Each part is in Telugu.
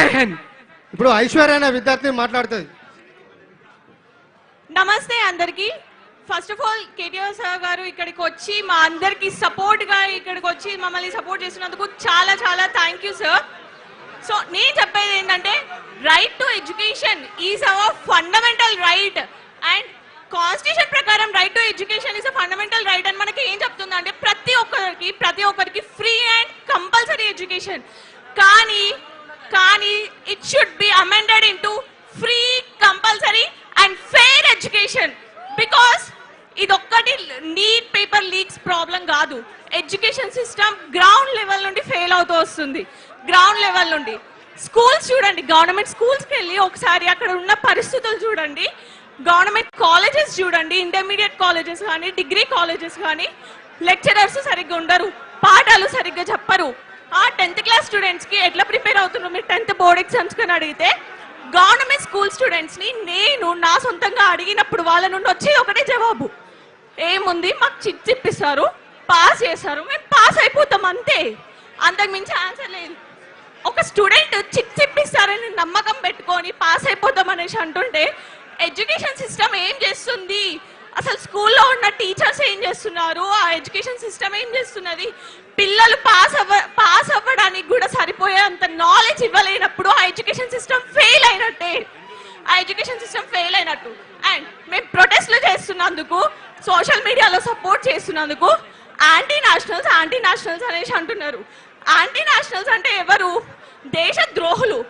జై హింద్. ఇప్పుడు ఐశ్వర్య అనే విద్యార్థి మాట్లాడుతుంది. నమస్తే అందరికి. First of all KTR sir గారు ఇక్కడికి వచ్చి మా అందరికి సపోర్ట్ గా ఇక్కడికి వచ్చి మమ్మల్ని సపోర్ట్ చేసినందుకు చాలా చాలా థ్యాంక్ యూ సార్. సో నేను చెప్పేది ఏంటంటే right to education is our fundamental right and constitution ప్రకారం right to education is a fundamental right అని మనకి ఏం చెప్తుందా అంటే ప్రతి ఒక్కరికి ఫ్రీ అండ్ కంపల్సరీ ఎడ్యుకేషన్. కానీ it should be amended into free compulsory and fair education. Because ఇదొక్కటి నీట్ పేపర్ లీక్స్ ప్రాబ్లం కాదు. ఎడ్యుకేషన్ సిస్టమ్ గ్రౌండ్ లెవెల్ నుండి ఫెయిల్ అవుతూ వస్తుంది. గ్రౌండ్ లెవెల్ నుండి స్కూల్స్ చూడండి, గవర్నమెంట్ స్కూల్స్కి వెళ్ళి ఒకసారి అక్కడ ఉన్న పరిస్థితులు చూడండి. గవర్నమెంట్ కాలేజెస్ చూడండి, ఇంటర్మీడియట్ కాలేజెస్ కానీ డిగ్రీ కాలేజెస్ కానీ లెక్చరర్స్ సరిగ్గా ఉండరు, పాఠాలు సరిగ్గా చెప్పరు. ఆ 10th క్లాస్ స్టూడెంట్స్ కి ఎట్లా ప్రిపేర్ అవుతున్నారు మీరు 10th బోర్డ్ ఎగ్జామ్స్ అని అడిగితే గవర్నమెంట్ స్కూల్ స్టూడెంట్స్ ని నేను నా సొంతంగా అడిగినప్పుడు వాళ్ళ నుండి వచ్చేది ఒకటే జవాబు, ఏముంది మాకు చిట్స్ ఇప్పిస్తారు, పాస్ చేస్తారు, మేము పాస్ అయిపోతాం అంతే, అంతకు మించి ఆన్సర్ లేదు. ఒక స్టూడెంట్ చిట్స్ ఇప్పిస్తారని నమ్మకం పెట్టుకొని పాస్ అయిపోతాం అనేసి అంటుంటే ఎడ్యుకేషన్ సిస్టమ్ ఏం చేస్తుంది, అసలు స్కూల్లో ఉన్న టీచర్స్ ఏం చేస్తున్నారు, ఆ ఎడ్యుకేషన్ సిస్టమ్ ఏం చేస్తున్నది, పిల్లలు పాస్ అవ్వడానికి కూడా సరిపోయే అంత నాలెడ్జ్ ఇవ్వలేనప్పుడు ఆ ఎడ్యుకేషన్ సిస్టమ్ ఫెయిల్ అయినట్టే, ఆ ఎడ్యుకేషన్ సిస్టమ్ ఫెయిల్ అయినట్టు. అండ్ మేము ప్రొటెస్ట్లు చేస్తున్నందుకు సోషల్ మీడియాలో సపోర్ట్ చేస్తున్నందుకు యాంటీ నేషనల్స్ అనేసి అంటున్నారు. యాంటీ నేషనల్స్ అంటే ఎవరు? దేశ ద్రోహులు.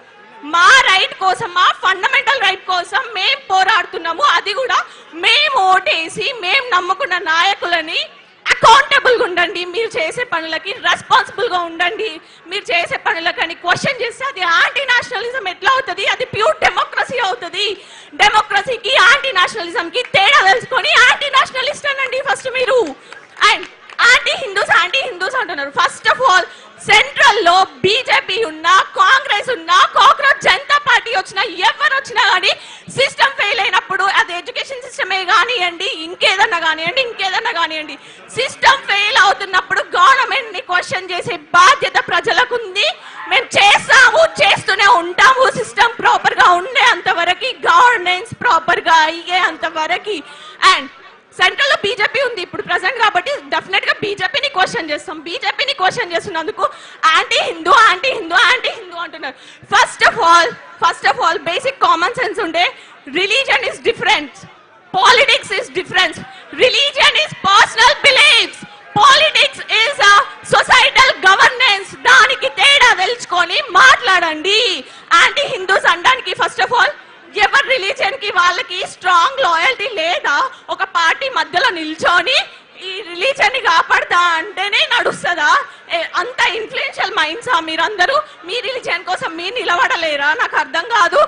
మా రైట్ కోసం, మా ఫండమెంటల్ రైట్ కోసం మేము పోరాడుతున్నాము. అది కూడా మేము ఓటేసి మేము నమ్ముకున్న నాయకులని అకౌంటబుల్ గా ఉండండి, మీరు చేసే పనులకి రెస్పాన్సిబుల్ గా ఉండండి, మీరు చేసే పనులకని క్వశ్చన్ చేస్తే అది యాంటీ నేషనలిజం ఎట్లా అవుతుంది? అది ప్యూర్ డెమోక్రసీ అవుతుంది. డెమోక్రసీకి యాంటీ నేషనలిజం కి తేడా తెలుసుకొని యాంటీ నేషనలిస్ట్ అనండి ఫస్ట్ మీరు. అండ్ యాంటీ హిందూస్ అంటున్నారు. ఫస్ట్ ఆఫ్ ఆల్ సెంట్రల్ లో బీజేపీ ఉన్నా, కాంగ్రెస్ ఉన్నా, కాక్రోచ్ జనతా పార్టీ వచ్చినా, ఎవరు వచ్చినా కానీ సిస్టమ్ ఫెయిల్ అయినప్పుడు అది ఎడ్యుకేషన్ సిస్టమే కానివ్వండి, ఇంకేదన్నా కానివ్వండి, సిస్టమ్ ఫెయిల్ అవుతున్నప్పుడు గవర్నమెంట్ ని క్వశ్చన్ చేసే బాధ్యత ప్రజలకు ఉంది. మేము చేస్తూనే ఉంటాము. సిస్టమ్ ప్రాపర్ గా ఉండే అంతవరకు, గవర్నెన్స్ ప్రాపర్ గా అయ్యే అంతవరకు. అండ్ సెంట్రల్ లో బీజేపీ ఉంది ఇప్పుడు ప్రెసెంట్ కాబట్టి డెఫినెట్ గా బీజేపీని క్వశ్చన్ చేస్తాం. బీజేపీని క్వశ్చన్ చేస్తున్నందుకు యాంటీ హిందూ అంటున్నారు. First of all basic common sense ఉండే religion is different, politics is different. Religion is personal beliefs, politics is a societal governance. దానికి తేడా తెలుసుకొని మాట్లాడండి. యాంటీ హిందూస్ అనడానికి ఫస్ట్ ఆఫ్ ఆల్ ఎవరి రిలీజియన్ కి వాళ్ళకి స్ట్రాంగ్ లాయల్టీ లేదా? ఒక పార్టీ మధ్యలో నిల్చొని ఈ రిలీజియన్ ని కాపాడతా అంటేనే నడుస్తుందా? అంత ఇన్ఫ్లుయెన్షియల్ మైండ్సా మీరందరూ? మీ రిలీజియన్ కోసం మీరు నిలబడలేరా? నాకు అర్థం కాదు.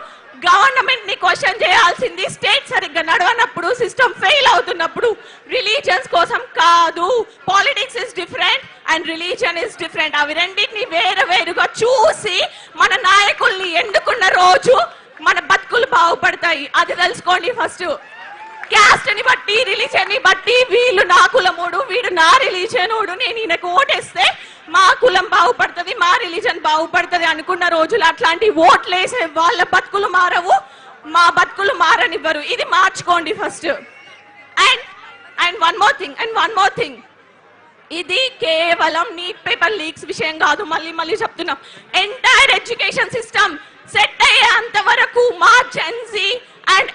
గవర్నమెంట్ ని క్వశ్చన్ చేయాల్సింది స్టేట్ సరిగ్గా నడవనప్పుడు, సిస్టమ్ ఫెయిల్ అవుతున్నప్పుడు. రిలీజియన్స్ కోసం కాదు. Politics is different and religion is different. అవి రెండింటిని వేరుగా చూసి మన నాయకుల్ని ఎన్నుకున్న రోజు మన బతుకులు బాగుపడతాయి. అది తెలుసుకోండి. ఫస్ట్ క్యాస్ట్ ని బట్టి, రిలీజియన్ ని బట్టి వీళ్ళు నా కులముడు, వీడు నా రిలీజియనుడు, నేను ఈయనకు ఓటేస్తే మా కులం బాగుపడుతుంది, మా రిలీజియన్ బాగుపడుతుంది అనుకున్న రోజులు అట్లాంటి ఓట్లేసే వాళ్ళ బతుకులు మారవు, మా బతుకులు మారనివ్వరు. ఇది మార్చుకోండి first. And one more thing, ఇది కేవలం నీట్ పేపర్ లీక్స్ విషయం కాదు. మళ్ళీ చెప్తున్నాం, ఎంటైర్ ఎడ్యుకేషన్ సిస్టమ్ సెట్ అయ్యేంత వరకు మా Gen Z and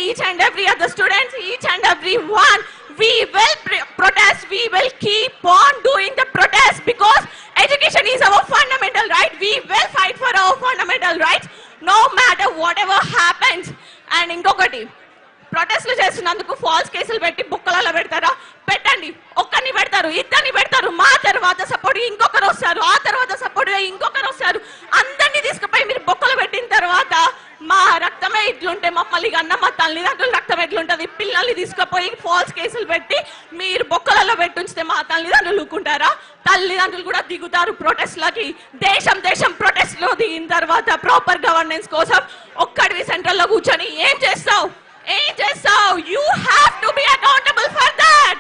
each and every other students, each and every one, we will protest, we will keep on doing the protest because education is our fundamental right. We will fight for our fundamental rights no matter whatever happens. And ingokati ప్రొటెస్ట్లు చేస్తున్నందుకు ఫాల్స్ కేసులు పెట్టి బుక్కలలో పెడతారా? పెట్టండి. ఒక్కరిని పెడతారు, ఇద్దరిని పెడతారు, మా తర్వాత సపోర్ట్ ఇంకొకరు వస్తారు, ఆ తర్వాత సపోర్ట్ ఇంకొకరు వస్తారు. అందరినీ తీసుకుపోయి మీరు బొక్కలు పెట్టిన తర్వాత మా రక్తమే ఇట్లుంటే మమ్మల్ని అన్న మా తల్లిదండ్రుల రక్తం ఎట్లుంటది? పిల్లల్ని తీసుకుపోయి ఫాల్స్ కేసులు పెట్టి మీరు బొక్కలలో పెట్టుంచితే మా తల్లిదండ్రులు ఊరుకుంటారా? తల్లిదండ్రులు కూడా దిగుతారు ప్రొటెస్ట్లకి. దేశం ప్రొటెస్ట్లో దిగిన తర్వాత ప్రాపర్ గవర్నెన్స్ కోసం ఒక్కడివి సెంట్రల్లో కూర్చొని ఏం చేస్తావు? You have to be accountable for that.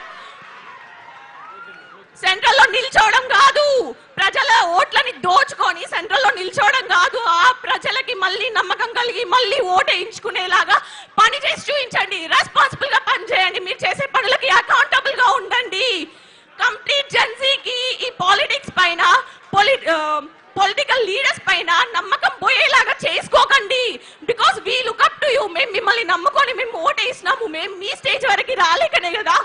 సెంట్రల్లో నిల్చోవడం కాదు, ప్రజల ఓట్లని దోచుకొని సెంట్రల్ లో నిల్చోవడం కాదు, ఆ ప్రజలకి మళ్ళీ నమ్మకం కలిగి మళ్ళీ ఓటు వేయించుకునేలాగా పని చేసి చూపించండి. రెస్పాన్సిబుల్ గా పని చేయండి. మీరు చేసే పనులకి అకౌంటబుల్ గా ఉండండి. కంప్లీట్ జెన్సీకి ఈ పాలిటిక్స్ పైన పొలిటికల్ లీడర్స్ పైన నమ్మకం పోయేలాగా చేసుకోకండి. Because we look up to you. మేము మిమ్మల్ని నమ్ముకొని మేము ఓట్ వేసినాము. మేము మీ స్టేజ్ వరకు రాలేకనే కదా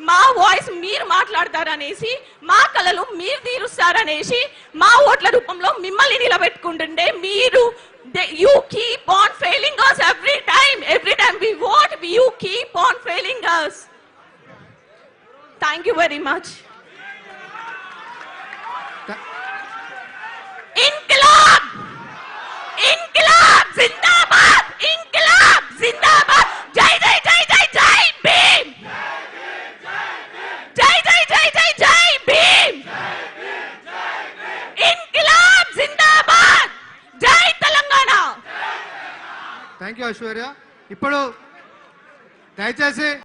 మా వాయిస్ మీరు మాట్లాడతారనేసి, మా కళలు మీరు తీరుస్తారనేసి మా ఓట్ల రూపంలో మిమ్మల్ని నిలబెట్టుకుంటుండే మీరు you keep on failing us every time we vote, you keep on failing us. Thank you very much. इनकलाब इनकलाब जिंदाबाद, इनकलाब जिंदाबाद. जय जय जय जय जय भीम, जय जय जय जय जय भीम, इनकलाब जिंदाबाद, जय तेलंगाना. Thank you Aishwarya. ఇప్పుడు దయచేసి